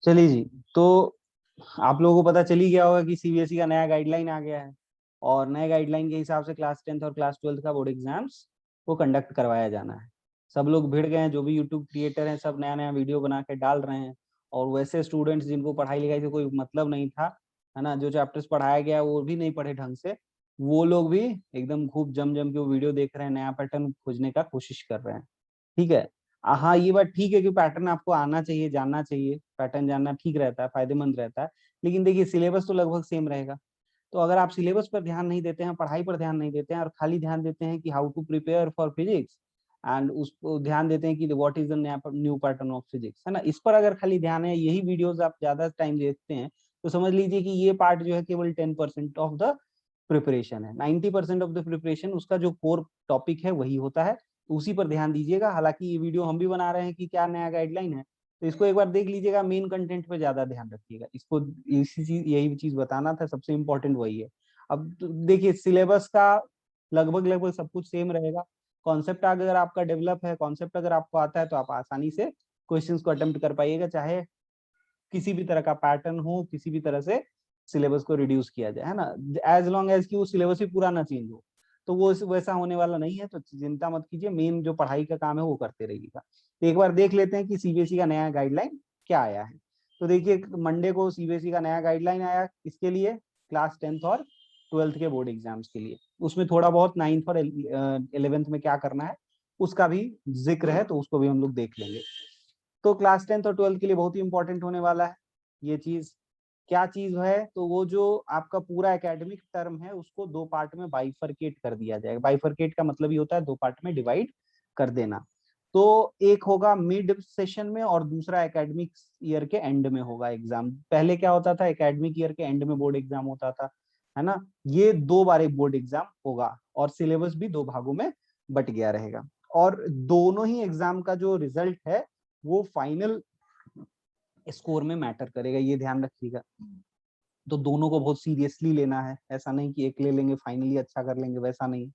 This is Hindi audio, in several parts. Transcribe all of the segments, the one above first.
चलिए जी, तो आप लोगों को पता चल ही गया होगा कि सीबीएसई का नया गाइडलाइन आ गया है और नए गाइडलाइन के हिसाब से क्लास 10th और क्लास 12th का बोर्ड एग्जाम्स को कंडक्ट करवाया जाना है। सब लोग भिड़ गए हैं, जो भी यूट्यूब क्रिएटर हैं सब नया नया वीडियो बना के डाल रहे हैं। और वैसे स्टूडेंट्स जिनको पढ़ाई लिखाई से कोई मतलब नहीं था, है ना, जो चैप्टर्स पढ़ाया गया वो भी नहीं पढ़े ढंग से, वो लोग भी एकदम खूब जम जम के वो वीडियो देख रहे हैं, नया पैटर्न खोजने का कोशिश कर रहे हैं। ठीक है। हाँ, ये बात ठीक है कि पैटर्न आपको आना चाहिए, जानना चाहिए, पैटर्न जानना ठीक रहता है, फायदेमंद रहता है। लेकिन देखिए सिलेबस तो लगभग सेम रहेगा। तो अगर आप सिलेबस पर ध्यान नहीं देते हैं, पढ़ाई पर ध्यान नहीं देते हैं और खाली ध्यान देते हैं कि how to prepare for physics and उसको ध्यान देते हैं कि what is the new pattern of physics, है ना, इस पर अगर खाली ध्यान है, यही वीडियोस आप ज्यादा टाइम देखते हैं, तो समझ लीजिए कि ये पार्ट जो है केवल 10% ऑफ द प्रिपरेशन है। 90% ऑफ द प्रिपरेशन उसका जो कोर टॉपिक है वही होता है, तो उसी पर ध्यान दीजिएगा। हालांकि ये वीडियो हम भी बना रहे हैं कि क्या नया गाइडलाइन है, तो इसको एक बार देख लीजिएगा, मेन कंटेंट पे ज्यादा ध्यान रखिएगा। इसको इसी चीज यही चीज बताना था, सबसे इम्पोर्टेंट वही है। अब तो देखिए सिलेबस का लगभग लगभग सब कुछ सेम रहेगा। कॉन्सेप्ट अगर आपका डेवलप है, कॉन्सेप्ट अगर आपको आता है, तो आप आसानी से क्वेश्चंस को अटेम्प्ट कर पाइएगा, चाहे किसी भी तरह का पैटर्न हो, किसी भी तरह से सिलेबस को रिड्यूस किया जाए, है ना, एज लॉन्ग एज कि वो सिलेबस ही पूरा ना चेंज हो। तो वो वैसा होने वाला नहीं है, तो चिंता मत कीजिए, मेन जो पढ़ाई का काम है वो करते रहिएगा। तो एक बार देख लेते हैं कि सीबीएसई का नया गाइडलाइन क्या आया है। तो देखिए मंडे को सीबीएसई का नया गाइडलाइन आया, इसके लिए क्लास 10th और 12th के बोर्ड एग्जाम्स के लिए। उसमें थोड़ा बहुत 9th और 11th में क्या करना है उसका भी जिक्र है, तो उसको भी हम लोग देख लेंगे। तो क्लास 10th और 12th के लिए बहुत ही इंपॉर्टेंट होने वाला है ये चीज। क्या चीज है, तो वो जो आपका पूरा एकेडमिक टर्म है उसको दो पार्ट में बाइफरकेट कर दिया जाएगा। बाइफरकेट का मतलब ये होता है दो पार्ट में डिवाइड कर देना। तो एक होगा मिड सेशन में और दूसरा एकेडमिक ईयर के एंड में होगा एग्जाम। पहले क्या होता था, एकेडमिक ईयर के एंड में बोर्ड एग्जाम होता था, है ना। ये दो बार एक बोर्ड एग्जाम होगा और सिलेबस भी दो भागों में बट गया रहेगा। और दोनों ही एग्जाम का जो रिजल्ट है वो फाइनल स्कोर में मैटर करेगा, ये ध्यान रखिएगा। तो दोनों को बहुत सीरियसली लेना है, ऐसा नहीं कि एक ले लेंगे फाइनली अच्छा कर लेंगे, वैसा नहीं।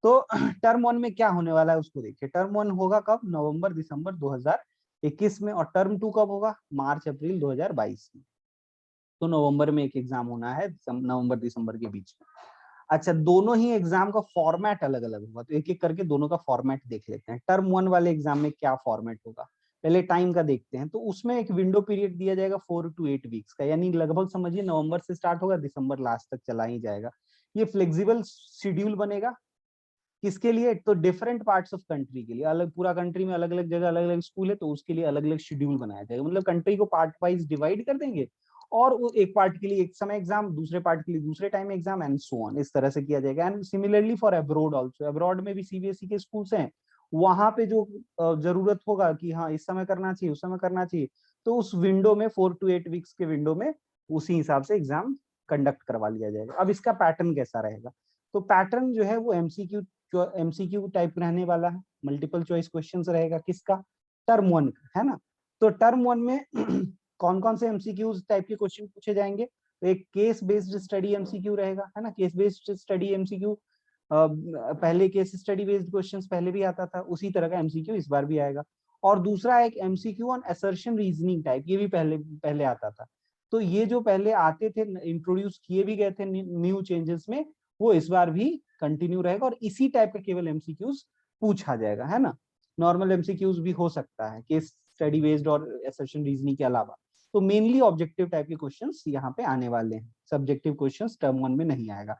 तो टर्म वन में क्या होने वाला है उसको देखिए। टर्म वन होगा कब, नवंबर दिसंबर 2021 में, और टर्म टू कब होगा, मार्च अप्रैल 2022 में। तो नवंबर में एक एग्जाम होना है, नवंबर दिसंबर के बीच में। अच्छा, दोनों ही एग्जाम का फॉर्मेट अलग अलग होगा, तो एक एक करके दोनों का फॉर्मेट देख लेते हैं। टर्म वन वाले एग्जाम में क्या फॉर्मेट होगा, पहले टाइम का देखते हैं। तो उसमें एक विंडो पीरियड दिया जाएगा 4 to 8 वीक्स का, यानी लगभग समझिए नवंबर से स्टार्ट होगा, दिसंबर लास्ट तक चला ही जाएगा। ये फ्लेक्सिबल शेड्यूल बनेगा किसके लिए, तो डिफरेंट पार्ट्स ऑफ कंट्री के लिए। अलग पूरा कंट्री में अलग अलग जगह अलग अलग स्कूल है, तो उसके लिए अलग अलग शेड्यूल बनाया जाएगा। मतलब कंट्री को पार्ट वाइज डिवाइड कर देंगे और वो एक पार्ट के लिए एक समय एग्जाम, दूसरे पार्ट के लिए दूसरे time exam, and so on, इस तरह से किया जाएगा। And similarly for abroad also, abroad में भी सीबीएसई के स्कूल्स हैं, वहां पे जो जरूरत होगा कि हाँ इस समय करना चाहिए उस समय करना चाहिए, तो उस विंडो में 4 to 8 वीक्स के विंडो में उसी हिसाब से एग्जाम कंडक्ट करवा लिया जाएगा। अब इसका पैटर्न कैसा रहेगा, तो पैटर्न जो है वो एमसीक्यू टाइप रहने वाला है, मल्टीपल चॉइस क्वेश्चंस रहेगा किसका, टर्म वन का, है ना। तो टर्म वन में कौन कौन से एमसीक्यू टाइप के क्वेश्चन पूछे जाएंगे, तो एक केस बेस्ड स्टडी एमसीक्यू रहेगा, है ना। केस बेस्ड स्टडी एमसीक्यू, पहले केस स्टडी बेस्ड क्वेश्चंस पहले भी आता था, उसी तरह का एमसीक्यू इस बार भी आएगा। और दूसरा एक MCQ on assertion reasoning type, ये भी पहले पहले आता था। तो ये जो पहले आते थे, इंट्रोड्यूस किए भी गए थे न्यू चेंजेस में, वो इस बार भी कंटिन्यू रहेगा और इसी टाइप का केवल एमसीक्यूज पूछा जाएगा, है ना। नॉर्मल एमसीक्यूज भी हो सकता है केस स्टडी बेस्ड और असर्शन रीजनिंग के अलावा। तो मेनली ऑब्जेक्टिव टाइप के क्वेश्चंस यहाँ पे आने वाले हैं, सब्जेक्टिव क्वेश्चंस टर्म वन में नहीं आएगा।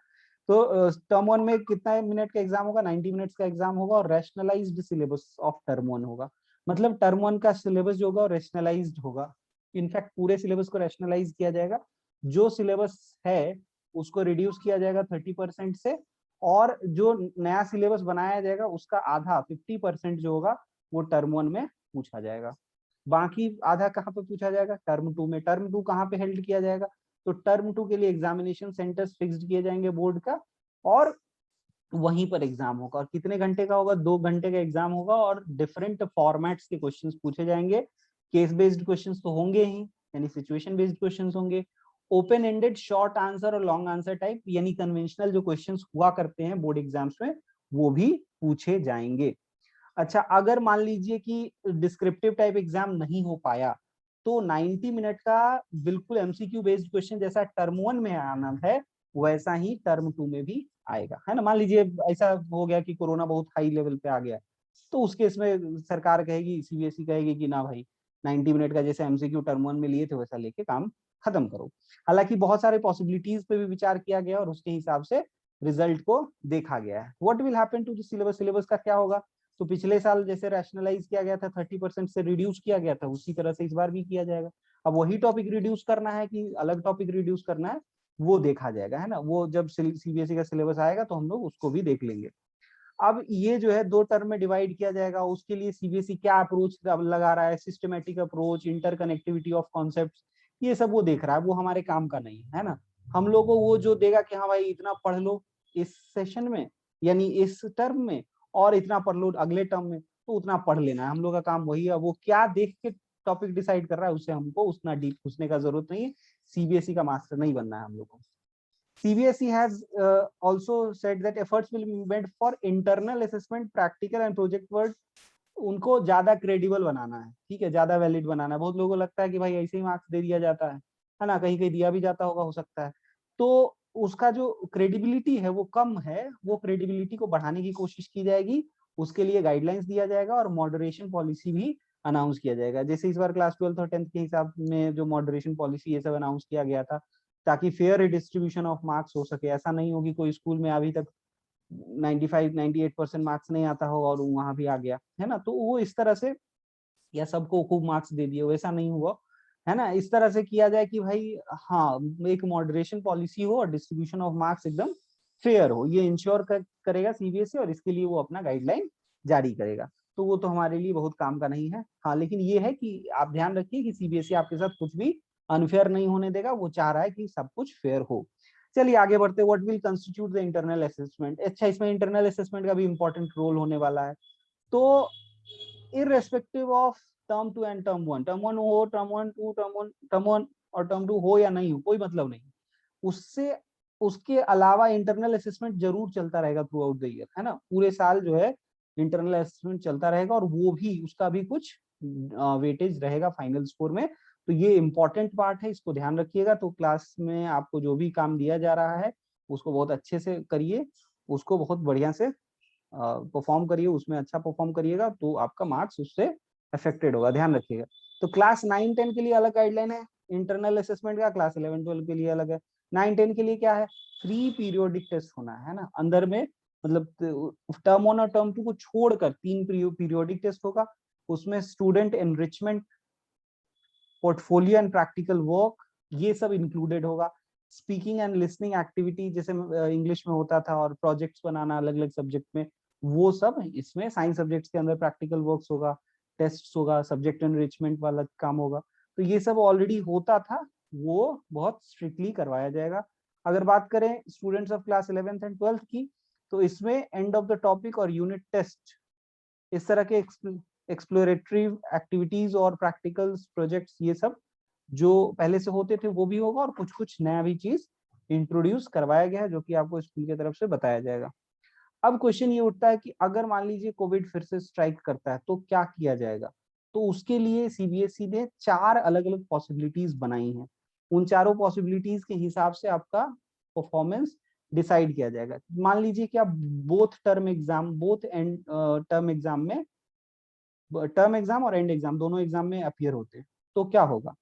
तो टर्म वन में कितना मिनट का एग्जाम होगा, 90 मिनट्स का एग्जाम होगा, और rationalised syllabus of term one होगा। मतलब टर्म वन का सिलेबस जो होगा रैशनलाइज्ड होगा, इनफैक्ट पूरे सिलेबस को रैशनलाइज किया जाएगा। जो सिलेबस है उसको रिड्यूस किया जाएगा 30% से, और जो नया सिलेबस बनाया जाएगा उसका आधा 50% जो होगा वो टर्म वन में पूछा जाएगा। बाकी आधा कहाँ पे पूछा जाएगा, टर्म टू में। टर्म टू कहाँ पे हेल्ड किया जाएगा, तो टर्म टू के लिए एग्जामिनेशन सेंटर्स फिक्स्ड किए जाएंगे बोर्ड का, और वहीं पर एग्जाम होगा। और कितने घंटे का होगा, 2 घंटे का एग्जाम होगा, और डिफरेंट फॉर्मेट्स के क्वेश्चंस पूछे जाएंगे। केस बेस्ड क्वेश्चंस तो होंगे ही, यानी सिचुएशन बेस्ड क्वेश्चंस होंगे। ओपन एंडेड शॉर्ट आंसर और लॉन्ग आंसर टाइप, यानी कन्वेंशनल जो क्वेश्चंस हुआ करते हैं बोर्ड एग्जाम्स में, वो भी पूछे जाएंगे। अच्छा, अगर मान लीजिए कि डिस्क्रिप्टिव टाइप एग्जाम नहीं हो पाया, तो 90 मिनट का बिल्कुल एमसीक्यू बेस्ड क्वेश्चन जैसा टर्म 1 में आना है वैसा ही टर्म 2 में भी आएगा, है ना। मान लीजिए ऐसा हो गया कि कोरोना बहुत हाई लेवल पे आ गया, तो उस केस में सरकार कहेगी, सीबीएसई कहेगी कि ना भाई 90 मिनट का जैसे एमसीक्यू टर्म 1 में लिए थे वैसा लेके काम खत्म करो। हालांकि बहुत सारे पॉसिबिलिटीज पे भी विचार किया गया और उसके हिसाब से रिजल्ट को देखा गया है। What will happen to the syllabus, syllabus का क्या होगा। तो पिछले साल जैसे रैशनलाइज किया गया था 30% से रिड्यूस किया गया था, उसी तरह से इस बार भी किया जाएगा। अब वही टॉपिक रिड्यूस करना है कि अलग टॉपिक रिड्यूस करना है वो देखा जाएगा, है ना। वो जब सीबीएसई का सिलेबस आएगा तो हम लोग उसको भी देख लेंगे। अब ये जो है 2 टर्म में डिवाइड किया जाएगा, उसके लिए सीबीएसई क्या अप्रोच लगा रहा है, systematic approach, interconnectivity of concepts, ये सब वो देख रहा है, वो हमारे काम का नहीं है ना। हम लोग को वो जो देगा कि हाँ भाई इतना पढ़ लो इस सेशन में यानी इस टर्म में और इतना पढ़ लो अगले टर्म में, तो उतना पढ़ लेना है, हम लोग का काम वही है। वो क्या देख के टॉपिक डिसाइड कर रहा है उससे हमको उतना डीप घुसने का जरूरत नहीं है, सीबीएसई का मास्टर नहीं बनना है हम लोग को। CBSE has also said that efforts will be made for internal assessment, practical and project work। उनको ज्यादा क्रेडिबल बनाना है, ठीक है, ज्यादा वैलिड बनाना है। बहुत लोगों को लगता है कि भाई ऐसे ही मार्क्स दे दिया जाता है ना, कहीं कहीं दिया भी जाता होगा, हो सकता है। तो उसका जो क्रेडिबिलिटी है वो कम है, वो क्रेडिबिलिटी को बढ़ाने की कोशिश की जाएगी। उसके लिए गाइडलाइंस दिया जाएगा और मॉडरेशन पॉलिसी भी अनाउंस किया जाएगा। जैसे इस बार क्लास 12 और 10th के हिसाब में जो मॉडरेशन पॉलिसी ये सब अनाउंस किया गया था, ताकि फेयर डिस्ट्रीब्यूशन ऑफ मार्क्स हो सके। ऐसा नहीं हो कि कोई स्कूल में अभी तक 95-98% मार्क्स नहीं आता हो और वहां भी आ गया, है ना। तो वो इस तरह से या सबको खूब मार्क्स दे दिए, वैसा नहीं हुआ, है ना। इस तरह से किया जाए कि भाई हाँ एक मॉडरेशन पॉलिसी हो और डिस्ट्रीब्यूशन ऑफ मार्क्स एकदम फेयर हो, ये इंश्योर करेगा सीबीएसई और इसके लिए वो अपना गाइडलाइन जारी करेगा। तो वो तो हमारे लिए बहुत काम का नहीं है। हाँ लेकिन ये है कि आप ध्यान रखिए कि सीबीएसई आपके साथ कुछ भी अनफेयर नहीं होने देगा, वो चाह रहा है कि सब कुछ फेयर हो। चलिए आगे बढ़ते, what will constitute the internal assessment. अच्छा, इसमें इंटरनल असेसमेंट का भी इंपॉर्टेंट रोल होने वाला है। तो irrespective of term 2 and term 1, term 1 हो, टर्म 1 2, टर्म 1 और टर्म 2 हो या नहीं हो, कोई मतलब नहीं उससे। उसके अलावा इंटरनल असेसमेंट जरूर चलता रहेगा थ्रू आउट द ईयर, है ना। पूरे साल जो है इंटरनल असेसमेंट चलता रहेगा और वो भी उसका भी कुछ वेटेज रहेगा फाइनल स्कोर में। तो ये इंपॉर्टेंट पार्ट है, इसको ध्यान रखिएगा। तो क्लास में आपको जो भी काम दिया जा रहा है उसको बहुत अच्छे से करिए, उसको बहुत बढ़िया से परफॉर्म करिए, उसमें अच्छा परफॉर्म करिएगा तो आपका मार्क्स उससे अफेक्टेड होगा, ध्यान रखिएगा। तो क्लास 9-10 के लिए अलग गाइडलाइन है इंटरनल असेसमेंट का, क्लास 11-12 के लिए अलग है। 9-10 के लिए क्या है, फ्री पीरियोडिक टेस्ट होना है ना अंदर में, मतलब टर्म 1 और टर्म 2 को छोड़कर 3 पीरियोडिक टेस्ट होगा। उसमें student enrichment, portfolio and practical work, ये सब इंक्लूडेड होगा। स्पीकिंग एंड लिसनिंग एक्टिविटी जैसे इंग्लिश में होता था और प्रोजेक्ट्स बनाना अलग अलग सब्जेक्ट में, वो सब इसमें साइंस सब्जेक्ट्स के अंदर प्रैक्टिकल वर्क्स होगा, टेस्ट होगा, सब्जेक्ट एनरिचमेंट वाला काम होगा। तो ये सब ऑलरेडी होता था, वो बहुत स्ट्रिक्टली करवाया जाएगा। अगर बात करें students of class 11th and 12th की, तो इसमें एंड ऑफ द टॉपिक और यूनिट टेस्ट, इस तरह के एक्सप्लोरेटरी एक्टिविटीज और प्रैक्टिकल्स प्रोजेक्ट्स, ये सब जो पहले से होते थे वो भी होगा और कुछ कुछ नया भी चीज इंट्रोड्यूस करवाया गया है जो कि आपको स्कूल की तरफ से बताया जाएगा। अब क्वेश्चन ये उठता है कि अगर मान लीजिए कोविड फिर से स्ट्राइक करता है तो क्या किया जाएगा। तो उसके लिए सीबीएसई ने 4 अलग अलग पॉसिबिलिटीज बनाई हैं। उन चारों पॉसिबिलिटीज के हिसाब से आपका परफॉर्मेंस डिसाइड किया जाएगा। मान लीजिए कि आप both term exam, both and term exam में, टर्म एग्जाम और एंड एग्जाम दोनों एग्जाम में अपियर होते हैं, तो क्या होगा।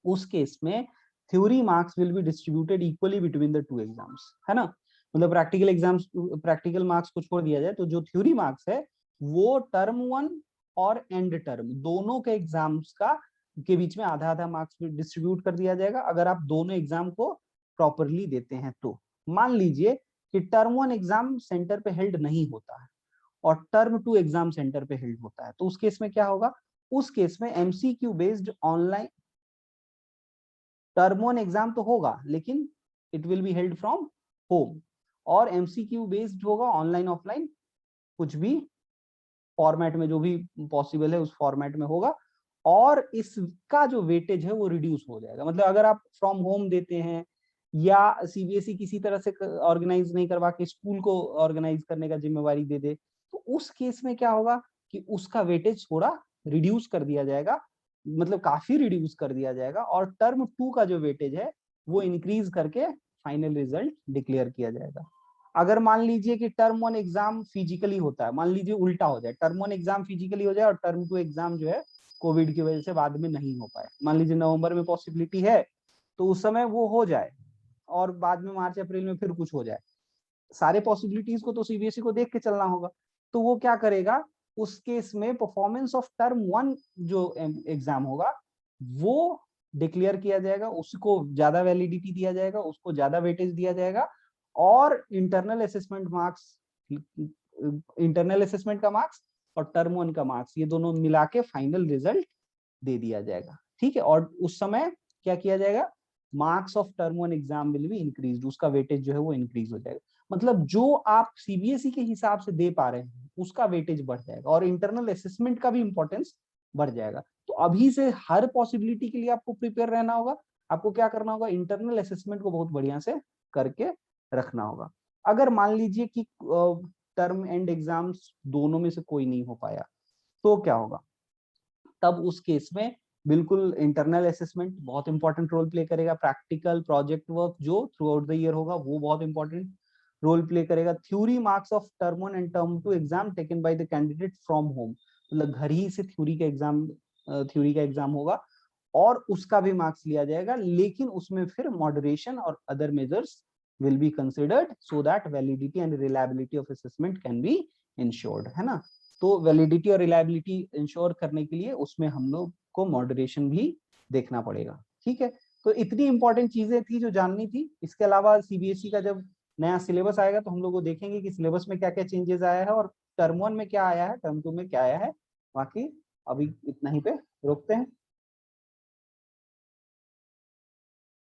उस केस में theory marks will be distributed equally between the 2 exams, है ना। मतलब प्रैक्टिकल एग्जाम्स, प्रैक्टिकल मार्क्स को छोड़ दिया जाए तो जो थ्योरी मार्क्स है वो टर्म 1 और एंड टर्म दोनों के एग्जाम्स का के बीच में आधा आधा मार्क्स डिस्ट्रीब्यूट कर दिया जाएगा, अगर आप दोनों एग्जाम को प्रॉपरली देते हैं तो। मान लीजिए कि टर्म 1 एग्जाम सेंटर पे हेल्ड नहीं होता है और टर्म 2 एग्जाम सेंटर पे हेल्ड होता है, तो उस केस में क्या होगा। उस केस में MCQ based online, term 1 exam तो होगा लेकिन it will be held from home, और एमसीक्यू बेस्ड होगा ऑनलाइन ऑफलाइन, कुछ भी फॉर्मेट में जो भी पॉसिबल है उस फॉर्मेट में होगा। और इसका जो वेटेज है वो रिड्यूस हो जाएगा। मतलब अगर आप फ्रॉम होम देते हैं या सीबीएसई किसी तरह से ऑर्गेनाइज नहीं करवा के स्कूल को ऑर्गेनाइज करने का जिम्मेवारी दे दे, तो उस केस में क्या होगा कि उसका वेटेज थोड़ा रिड्यूस कर दिया जाएगा मतलब काफी रिड्यूस कर दिया जाएगा, और टर्म 2 का जो वेटेज है वो इंक्रीज करके फाइनल रिजल्ट डिक्लेयर किया जाएगा। अगर मान लीजिए कि टर्म 1 एग्जाम फिजिकली होता है, मान लीजिए उल्टा हो जाए, टर्म 1 एग्जाम फिजिकली हो जाए और टर्म 2 एग्जाम जो है कोविड की वजह से बाद में नहीं हो पाए, मान लीजिए नवंबर में पॉसिबिलिटी है तो उस समय वो हो जाए और बाद में मार्च अप्रैल में फिर कुछ हो जाए, सारे पॉसिबिलिटीज को तो सीबीएसई को देख के चलना होगा। तो वो क्या करेगा, उस केस में परफॉर्मेंस ऑफ टर्म 1 जो एग्जाम होगा वो डिक्लेयर किया जाएगा, उसको ज्यादा वैलिडिटी दिया जाएगा, उसको ज्यादा वेटेज दिया जाएगा, और internal assessment marks, internal assessment का मार्क्स और टर्म 1 का मार्क्स, ये दोनों मिला के फाइनल रिजल्ट दे दिया जाएगा। ठीक है, और उस समय क्या किया जाएगा, marks of term 1 exam will be increase, उसका वेटेज जो है वो इंक्रीज हो जाएगा। मतलब जो आप सीबीएसई के हिसाब से दे पा रहे हैं उसका वेटेज बढ़ जाएगा, और इंटरनल असेसमेंट का भी इंपॉर्टेंस बढ़ जाएगा। तो अभी से हर पॉसिबिलिटी के लिए आपको प्रिपेयर रहना होगा। आपको क्या करना होगा, इंटरनल असेसमेंट को बहुत बढ़िया से करके रखना होगा। अगर मान लीजिए कि टर्म एंड एग्जाम्स दोनों में से कोई नहीं हो पाया तो क्या होगा, तब उस केस में बिल्कुल इंटरनल असेसमेंट बहुत इंपॉर्टेंट रोल प्ले करेगा, प्रैक्टिकल प्रोजेक्ट वर्क जो थ्रू आउट द ईयर होगा वो बहुत इंपॉर्टेंट रोल प्ले करेगा, theory marks of term 1 and term 2 exam taken by the candidate from home, मतलब घर ही से थ्योरी का एग्जाम होगा और उसका भी मार्क्स लिया जाएगा, लेकिन उसमें फिर मॉडरेशन और other measures will be considered so that validity and reliability of assessment can be insured, है ना। तो वैलिडिटी और रिलायबिलिटी इंश्योर करने के लिए उसमें हम लोग को मॉडरेशन भी देखना पड़ेगा। ठीक है, तो इतनी इंपॉर्टेंट चीजें थी जो जाननी थी। इसके अलावा सीबीएसई का जब नया सिलेबस आएगा तो हम लोग वो देखेंगे कि सिलेबस में क्या क्या चेंजेस आया है और टर्म 1 में क्या आया है, टर्म 2 में क्या आया है। बाकी अभी इतना ही पे रोकते हैं।